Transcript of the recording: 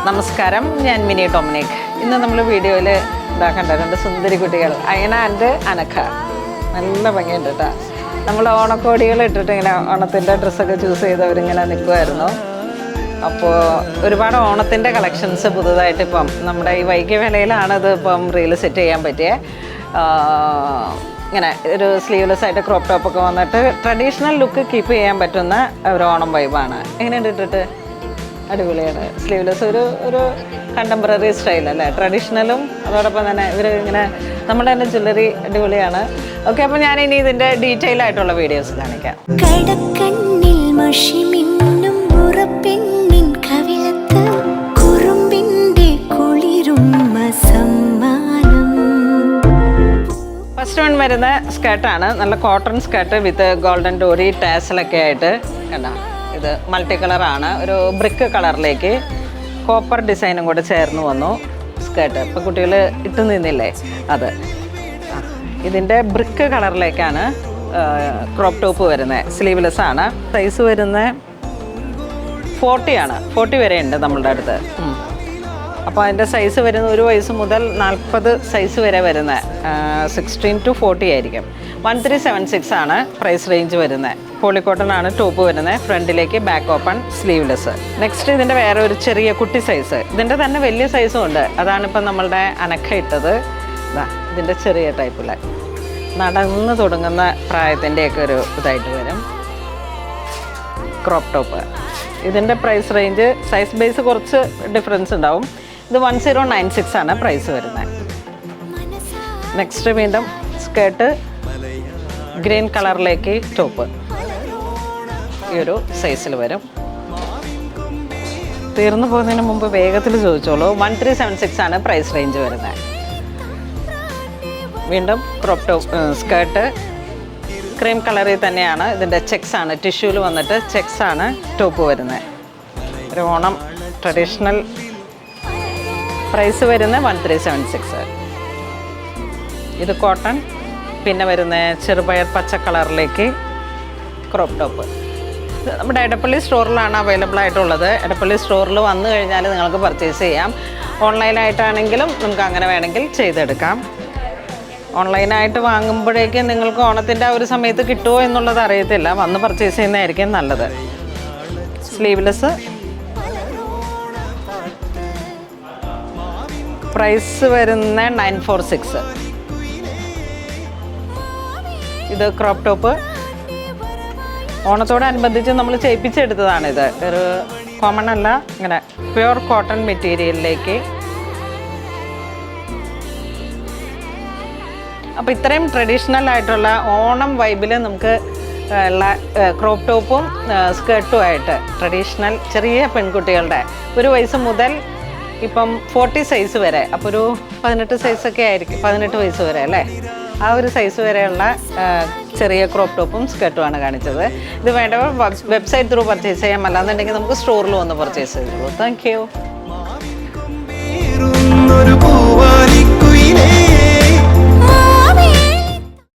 നമസ്കാരം, ഞാൻ mini Dominic. ഇന്ന് നമ്മൾ വീഡിയോയിൽ കണ്ടിട്ടുണ്ട് സുന്ദരി കുട്ടികൾ അയന ആൻഡ് അനഖ. നല്ല ഭംഗിയുണ്ട് കേട്ടോ. നമ്മൾ ഓണക്കോടികൾ ഇട്ടിട്ട് ഇങ്ങനെ ഓണത്തിൻ്റെ ഡ്രസ്സൊക്കെ ചൂസ് ചെയ്തവരിങ്ങനെ നിൽക്കുമായിരുന്നു. അപ്പോൾ ഒരുപാട് ഓണത്തിൻ്റെ കളക്ഷൻസ് പുതുതായിട്ട് ഇപ്പം നമ്മുടെ ഈ വൈകിയ വേളയിലാണ് ഇത് ഇപ്പം റീൽ സെറ്റ് ചെയ്യാൻ പറ്റിയ. ഇങ്ങനെ ഒരു സ്ലീവ്ലെസ് ആയിട്ട് ക്രോപ്പ് ടോപ്പൊക്കെ വന്നിട്ട് ട്രഡീഷണൽ ലുക്ക് കീപ്പ് ചെയ്യാൻ പറ്റുന്ന ഒരു ഓണം വൈബാണ്. എങ്ങനെയുണ്ട് ഇട്ടിട്ട്? അടിപൊളിയാണ്. സ്ലീവ്ലെസ് ഒരു കണ്ടംപററി സ്റ്റൈലല്ലേ, ട്രഡീഷണലും അതോടൊപ്പം തന്നെ ഇവർ ഇങ്ങനെ നമ്മുടെ തന്നെ ജ്വല്ലറി അടിപൊളിയാണ്. ഓക്കെ, അപ്പോൾ ഞാൻ ഇനി ഇതിൻ്റെ ഡീറ്റെയിൽ ആയിട്ടുള്ള വീഡിയോസ് കാണിക്കാം. ഫസ്റ്റ് വൺ വരുന്ന സ്കേർട്ടാണ്. നല്ല കോട്ടൺ സ്കേർട്ട് വിത്ത് ഗോൾഡൻ ഡോറി ടാസലൊക്കെ ആയിട്ട് കണ്ടോ. ഇത് മൾട്ടി കളറാണ്. ഒരു ബ്രിക്ക് കളറിലേക്ക് കോപ്പർ ഡിസൈനും കൂടെ ചേർന്ന് വന്നു സ്കേർട്ട്. ഇപ്പോൾ കുട്ടികൾ ഇട്ട് നിന്നില്ലേ അത്. ഇതിൻ്റെ ബ്രിക്ക് കളറിലേക്കാണ് ക്രോപ്പ് ടോപ്പ് വരുന്നത്. സ്ലീവ്ലെസ് ആണ്. സൈസ് വരുന്നത് 40 ആണ്. 40 വരെ ഉണ്ട് നമ്മളുടെ അടുത്ത്. അപ്പോൾ അതിൻ്റെ സൈസ് വരുന്നത് 1 വയസ്സ് മുതൽ 40 സൈസ് വരെ വരുന്നത്. 16 to 40 ആയിരിക്കും. 1376 ആണ് പ്രൈസ് റേഞ്ച് വരുന്നത്. പോളിക്കോട്ടൺ ആണ് ടോപ്പ് വരുന്നത്. ഫ്രണ്ടിലേക്ക് ബാക്ക് ഓപ്പൺ സ്ലീവ്ലെസ്. നെക്സ്റ്റ് ഇതിൻ്റെ വേറെ ഒരു ചെറിയ കുട്ടി സൈസ്. ഇതിൻ്റെ തന്നെ വലിയ സൈസും ഉണ്ട്. അതാണിപ്പം നമ്മളുടെ അനഖ ഇട്ടത്. ഇതിൻ്റെ ചെറിയ ടൈപ്പിൽ നടന്ന് തുടങ്ങുന്ന പ്രായത്തിൻ്റെയൊക്കെ ഒരു ഇതായിട്ട് വരും ക്രോപ്പ് ടോപ്പ്. ഇതിൻ്റെ പ്രൈസ് റേഞ്ച് സൈസ് ബേസ് കുറച്ച് ഡിഫറൻസ് ഉണ്ടാവും. ഇത് 1096 ആണ് പ്രൈസ് വരുന്നത്. നെക്സ്റ്റ് വീണ്ടും സ്കേർട്ട് ഗ്രീൻ കളറിലേക്ക് ടോപ്പ് ഈ ഒരു സൈസിൽ വരും. തീർന്നു പോകുന്നതിന് മുമ്പ് വേഗത്തിൽ ചോദിച്ചോളൂ. 1376 ആണ് പ്രൈസ് റേഞ്ച് വരുന്നത്. വീണ്ടും ക്രോപ്പ് ടോപ്പ് സ്കേർട്ട് ക്രീം കളറിൽ തന്നെയാണ്. ഇതിൻ്റെ ചെക്സ് ആണ്, ടിഷ്യൂവിൽ വന്നിട്ട് ചെക്സ് ആണ് ടോപ്പ് വരുന്നത്. ഒരു ഓണം ട്രഡീഷണൽ പ്രൈസ് വരുന്നത് 1376. ഇത് കോട്ടൺ. പിന്നെ വരുന്ന ചെറുപയർ പച്ച കളറിലേക്ക് ക്രോപ്പ് ടോപ്പ്. നമ്മുടെ എടപ്പള്ളി സ്റ്റോറിലാണ് അവൈലബിൾ ആയിട്ടുള്ളത്. എടപ്പള്ളി സ്റ്റോറിൽ വന്നു കഴിഞ്ഞാൽ നിങ്ങൾക്ക് പർച്ചേസ് ചെയ്യാം. ഓൺലൈനായിട്ടാണെങ്കിലും നമുക്ക് അങ്ങനെ വേണമെങ്കിൽ ചെയ്തെടുക്കാം. ഓൺലൈനായിട്ട് വാങ്ങുമ്പോഴേക്കും നിങ്ങൾക്ക് ഓണത്തിൻ്റെ ആ ഒരു സമയത്ത് കിട്ടുമോ എന്നുള്ളത് അറിയത്തില്ല. വന്ന് പർച്ചേസ് ചെയ്യുന്നതായിരിക്കും നല്ലത്. സ്ലീവ്ലെസ്. പ്രൈസ് വരുന്ന 946. ഇത് ക്രോപ്പ് ടോപ്പ്. ഓണത്തോടനുബന്ധിച്ച് നമ്മൾ ചെയ്യിപ്പിച്ചെടുത്തതാണിത്. ഒരു കോമൺ അല്ല, ഇങ്ങനെ പ്യുവർ കോട്ടൺ മെറ്റീരിയലിലേക്ക്. അപ്പോൾ ഇത്രയും ട്രഡീഷണൽ ആയിട്ടുള്ള ഓണം വൈബിൽ നമുക്ക് ഉള്ള ക്രോപ്പ് ടോപ്പും സ്കേർട്ടും ആയിട്ട് ട്രഡീഷണൽ ചെറിയ പെൺകുട്ടികളുടെ 1 വയസ്സ് മുതൽ ഇപ്പം 40 സൈസ് വരെ, അപ്പോൾ ഒരു 18 സൈസൊക്കെ ആയിരിക്കും, 18 വയസ്സ് വരെ അല്ലേ, ആ ഒരു സൈസ് വരെയുള്ള ചെറിയ ക്രോപ്പ് ടോപ്പും സ്കേർട്ടുമാണ് കാണിച്ചത്. ഇത് വേണ്ടവർ വെബ്സൈറ്റ് ത്രൂ പർച്ചേസ് ചെയ്യാം. അല്ലാന്നുണ്ടെങ്കിൽ നമുക്ക് സ്റ്റോറിൽ വന്ന് പർച്ചേസ് ചെയ്തോളൂ. Thank you.